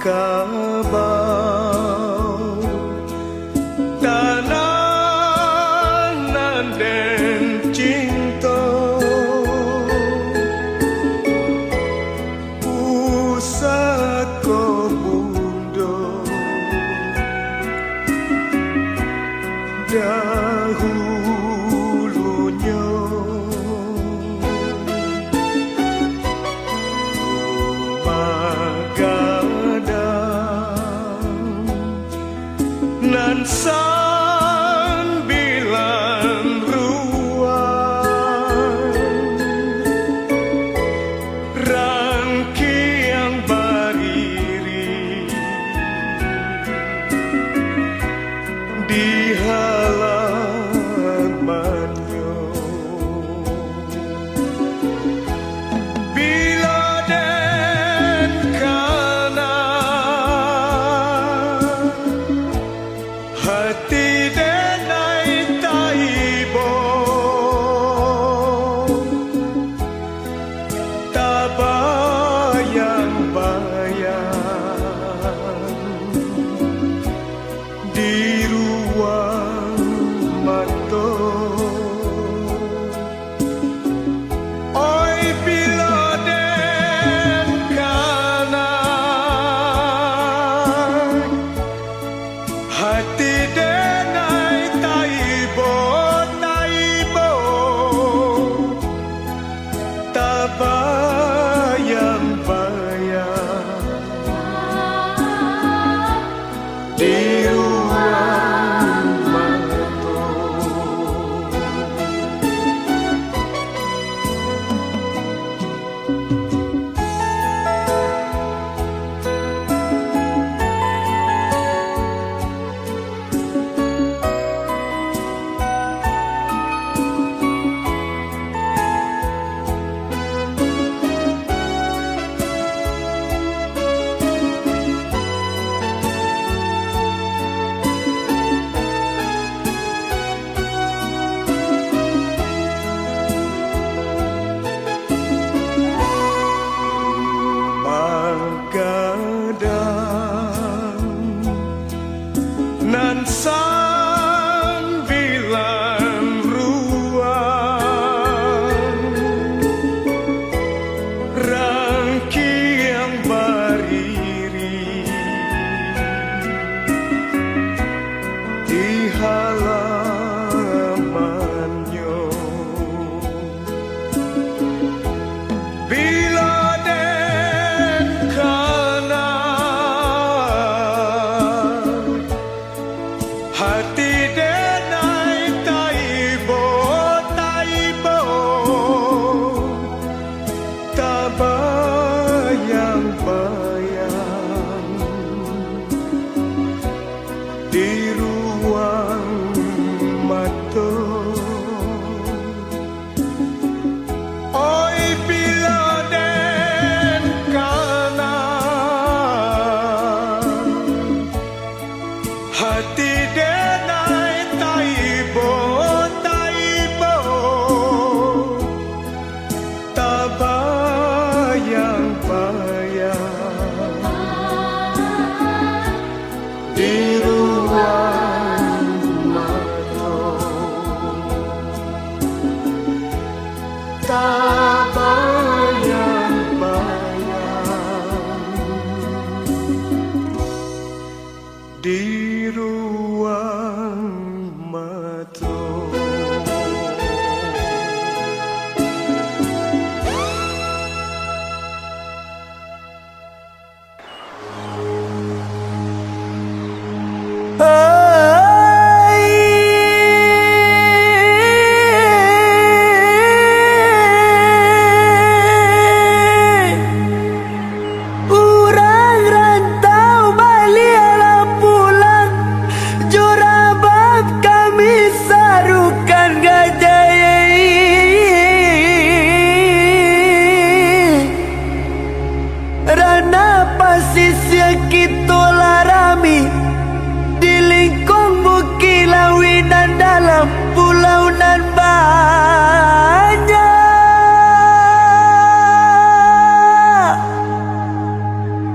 kabau tanan den cinta pusaka bunda dahulunya nan sembilan ruang rangkaian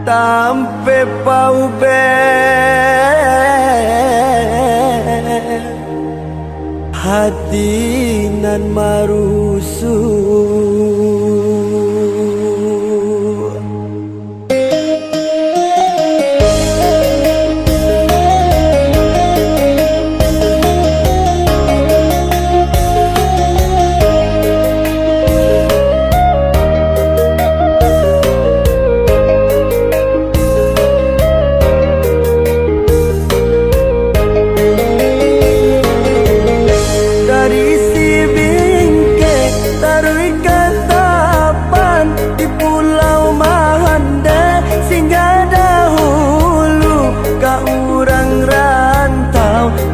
Tampe pau be hati nan marusu.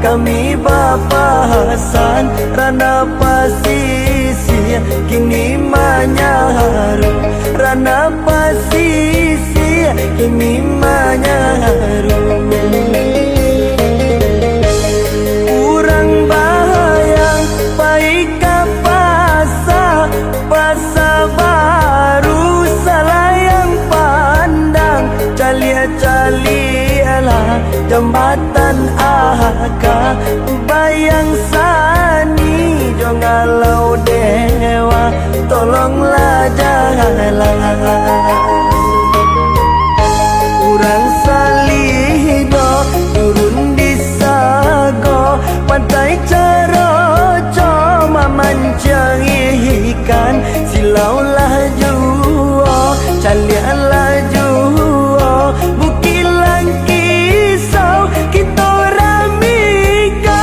Kami bapa Hasan Rana Pasisi kini manyaru. Rana Pasisi kini manyaru. Urang bahayang paika pasa baru salayang pandang. Calia-calialah jambatan Aka bayang sani jongalau dewa tolonglah janganlah. Urang salido turun di sago pantai Caroco mamancang ikan silaulah juo calialah juo bukilang kisau kita ramikan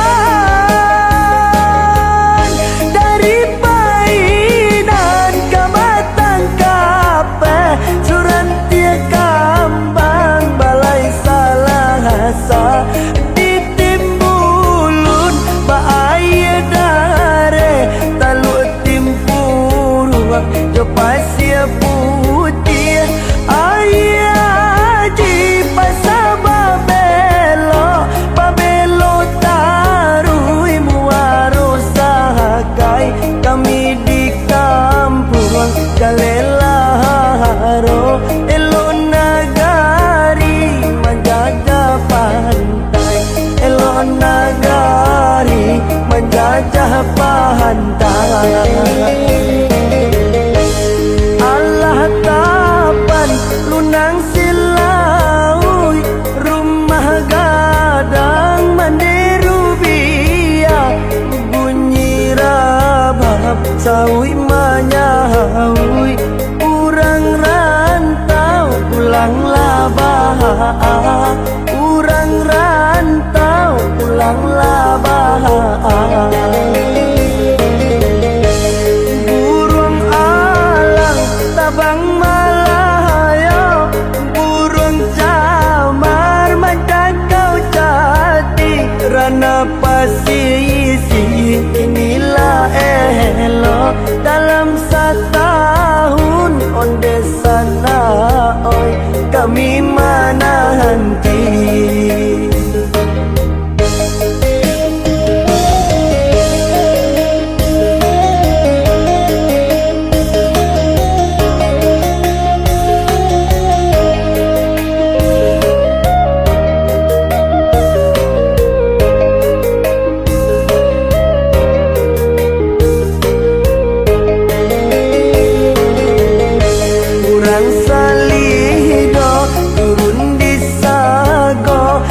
dari painan ke batang kape surantia kambang balai salahasa ditimbulun baaya dare talu timpuru jo pasia putih ayah di pasar Babelo tarui muaro sahakai kami di kampung Galelaharo elo nagari menjajah pantai elo nagari menjajah pantai. Allah tapan lunang silau rumah gadang mandiru biak bunyi rabab sawi manyawi urang rantau pulanglah bah urang rantau pulanglah bah. Burung alang tabang Malayo burung camar menjangkau jati Rana Pasisi inilah elo dalam setahun onde sana oi kami menanti. Urang salido turun di sago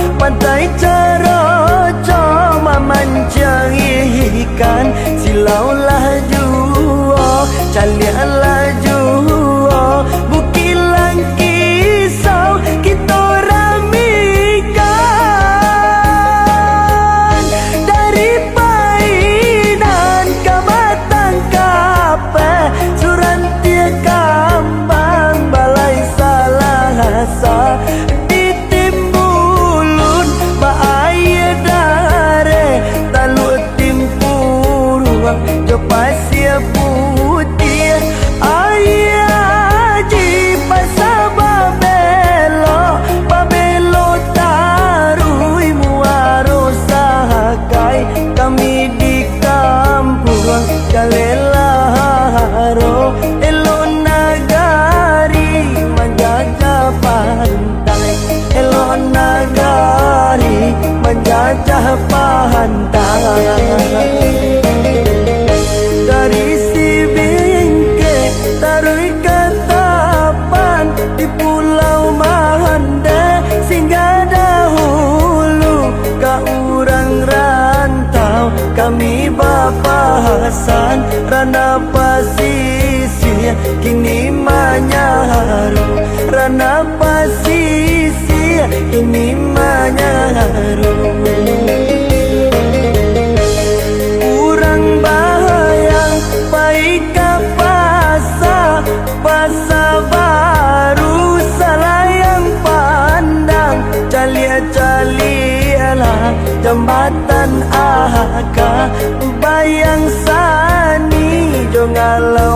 kawasan Rana Pasisir kini menyaru Rana Pasisir kini menyaru Urang bayang paika pasa Pasa baru salayang pandang Calia-calialah jambatan Aka Bayang sani jo ngalau